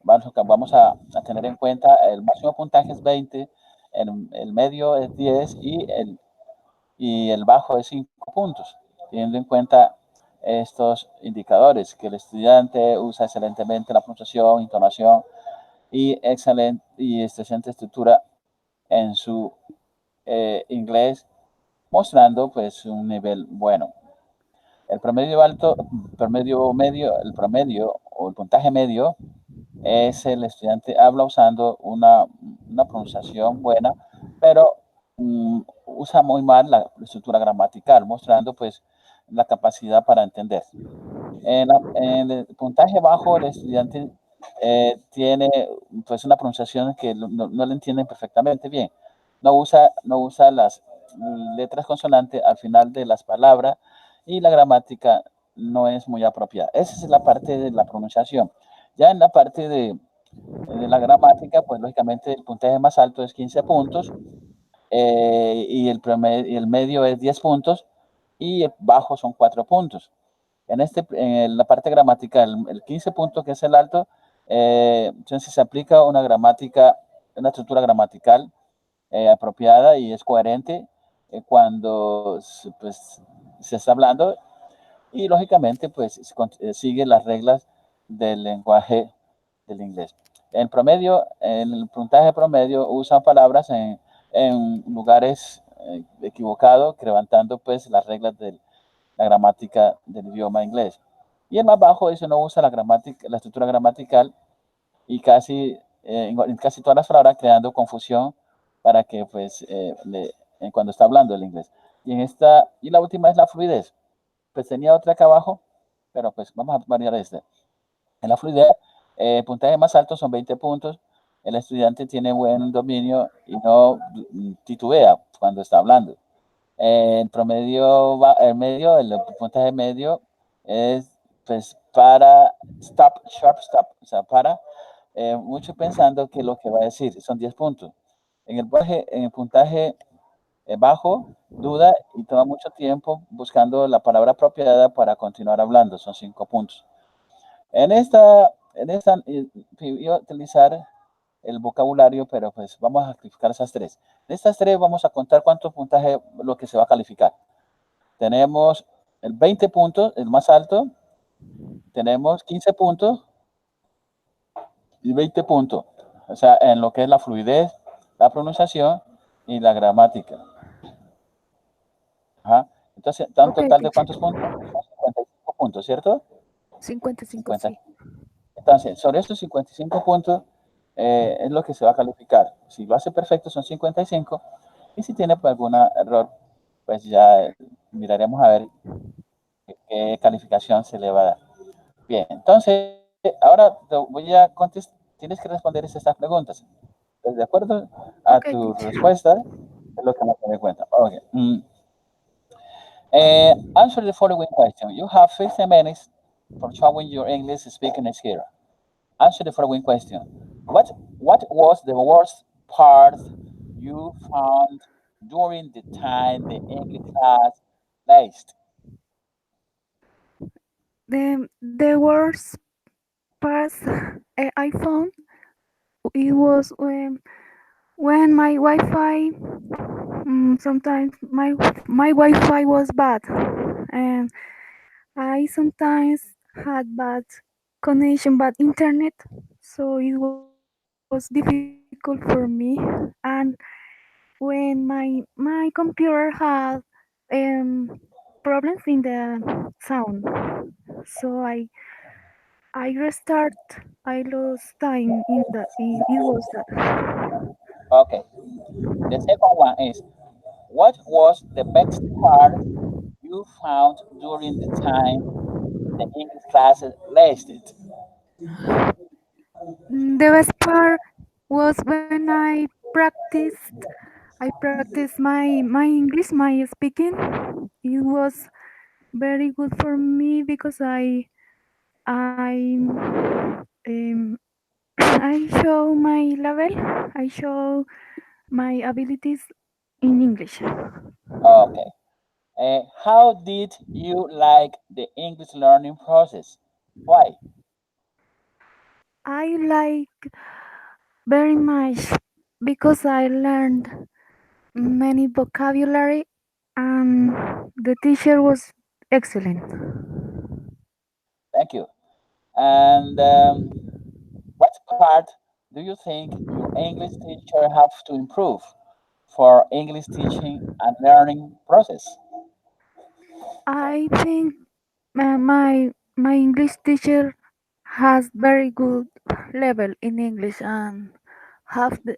vamos a tener en cuenta el máximo puntaje es 20, el medio es 10 y el bajo es 5 puntos, teniendo en cuenta estos indicadores, que el estudiante usa excelentemente la pronunciación, intonación y excelente estructura en su inglés, mostrando pues un nivel bueno. El promedio alto, promedio medio, el promedio o el puntaje medio es el estudiante habla usando una pronunciación buena, pero usa muy mal la estructura gramatical, mostrando pues la capacidad para entender. En el puntaje bajo, el estudiante tiene pues una pronunciación que no le entienden perfectamente bien. No usa las letras consonantes al final de las palabras y la gramática no es muy apropiada. Esa es la parte de la pronunciación. Ya en la parte de la gramática, pues lógicamente el puntaje más alto es 15 puntos y el medio es 10 puntos y el bajo son 4 puntos. En la parte gramática, el 15 puntos, que es el alto, entonces se aplica una gramática, una estructura gramatical apropiada y es coherente cuando pues, se está hablando y lógicamente pues sigue las reglas del lenguaje del inglés. El puntaje promedio usa palabras en lugares equivocados, levantando pues las reglas de la gramática del idioma inglés. Y el más bajo eso no usa la gramática, la estructura gramatical y en casi todas las palabras creando confusión para que pues cuando está hablando el inglés. Y la última es la fluidez. Pues tenía otra acá abajo, pero pues vamos a variar este. En la fluidez, el puntaje más alto son 20 puntos. El estudiante tiene buen dominio y no titubea cuando está hablando. El puntaje medio es pues para stop, sharp stop, o sea, para mucho pensando que lo que va a decir son 10 puntos. En el puntaje bajo, duda y toma mucho tiempo buscando la palabra apropiada para continuar hablando, son 5 puntos. En esta voy a utilizar el vocabulario, pero pues vamos a calificar esas tres. De estas tres vamos a contar cuántos puntajes lo que se va a calificar. Tenemos el 20 puntos, el más alto, tenemos 15 puntos y 20 puntos. O sea, en lo que es la fluidez, la pronunciación y la gramática. Ajá. Entonces, ¿da un Ok, total de teacher. cuántos puntos? 55 puntos, ¿cierto? 55, 50. sí. Entonces, sobre estos 55 puntos es lo que se va a calificar. Si lo hace perfecto son 55 y si tiene pues, algún error, pues ya miraremos a ver qué calificación se le va a dar. Bien, entonces ahora te voy a contestar, tienes que responder estas preguntas. Pues, de acuerdo a Ok, tu teacher. respuesta, es lo que me doy cuenta. Okay. Answer the following question. You have 15 minutes for showing your English speaking skill. Answer the following question. What was the worst part you found during the time the English class lasted? The worst part I found it was when my Wi-Fi sometimes my Wi-Fi was bad, and I sometimes had bad connection, bad internet, so it was difficult for me. And when my computer had problems in the sound, so I restart. I lost time in the. It was that. Okay. The second one is what was the best part you found during the time the English classes lasted? The best part was when I practiced my English, my speaking. It was very good for me because I I show my level. I show my abilities in English. Okay. How did you like the English learning process? Why? I like very much because I learned many vocabulary and the teacher was excellent. Thank you. And what part do you think your English teacher have to improve for English teaching and learning process? I think my English teacher has very good level in English and have the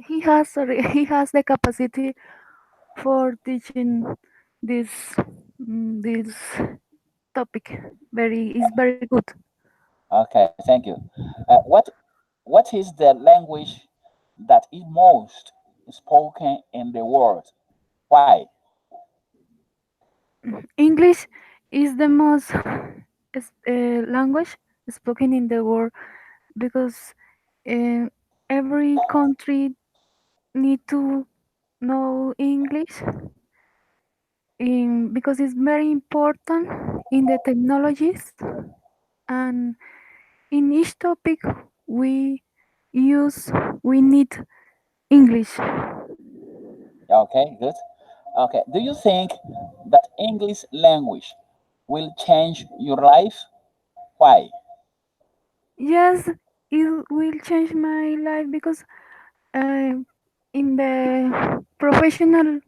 he has sorry, he has the capacity for teaching this this topic. Very is very good. Okay, thank you. What is the language that is most spoken in the world? Why? English is the most language spoken in the world because uh, every country need to know English because it's very important in the technologies and in each topic we use we need English. Okay, good. Okay, do you think that English language will change your life? Why? Yes, it will change my life because uh, in the professional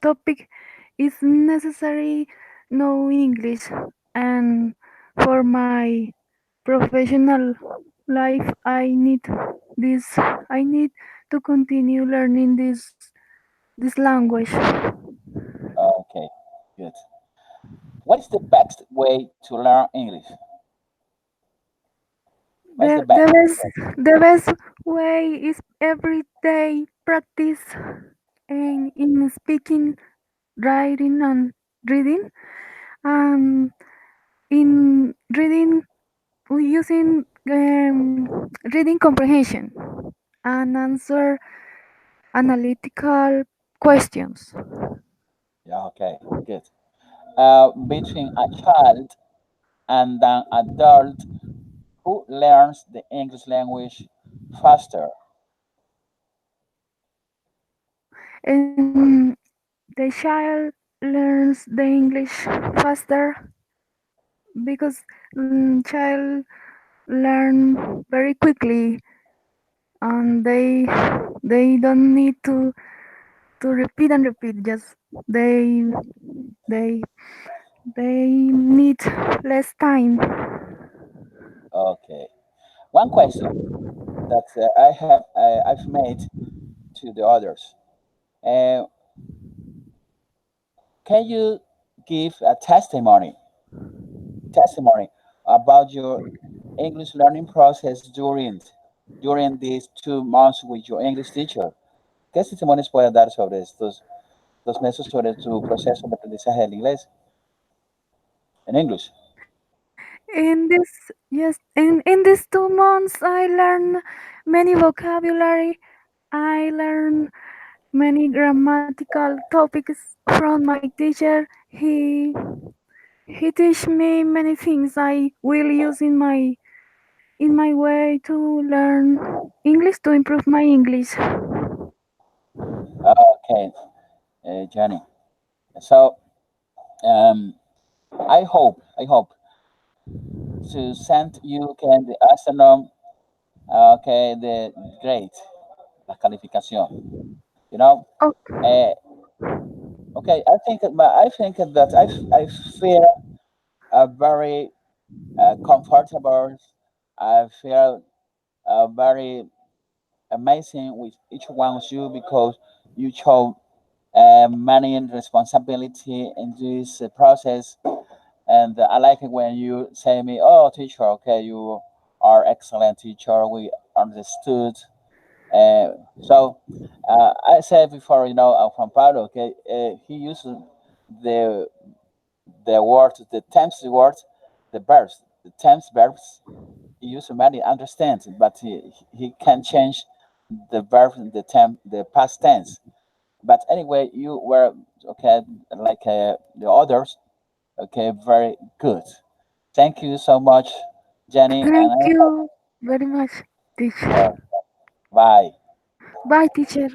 topic it's necessary know English and for my professional life I need to continue learning this language. Okay, good. What is the best way to learn English? What is the The best? the best way is everyday practice and in speaking, writing and reading. And in reading we using reading comprehension and answer analytical questions. Yeah, okay, good. Between a child and an adult who learns the English language faster. And the child learns the English faster because child learn very quickly and they don't need to repeat and repeat, just they they need less time. Okay. One question that I've made to the others. Uh, can you give a testimony about your English learning process during these 2 months with your English teacher? ¿Qué testimonios puedes dar sobre estos 2 meses sobre tu proceso de aprendizaje del inglés en English? In this yes in these 2 months I learn many vocabulary. I learn many grammatical topics from my teacher. He teach me many things I will use in my way to learn English to improve my English. Okay, Johnny. So um, I hope to send you can the astronom, okay, the grade, la calificación. You know, Oh, uh, okay. I think that I feel very comfortable. I feel very amazing with each one of you because you show many responsibility in this process. And I like it when you say me, "Oh, teacher, okay, you are excellent teacher. We understood." So I said before, Juan Pablo, okay, he uses the the word, the tense word, the verbs. the tense verbs he usually understands, but he can change the verb, the past tense. But anyway, you were okay, like the others, okay, very good. Thank you so much, Jenny, and Thank you very much, teacher. bye. Bye, teacher.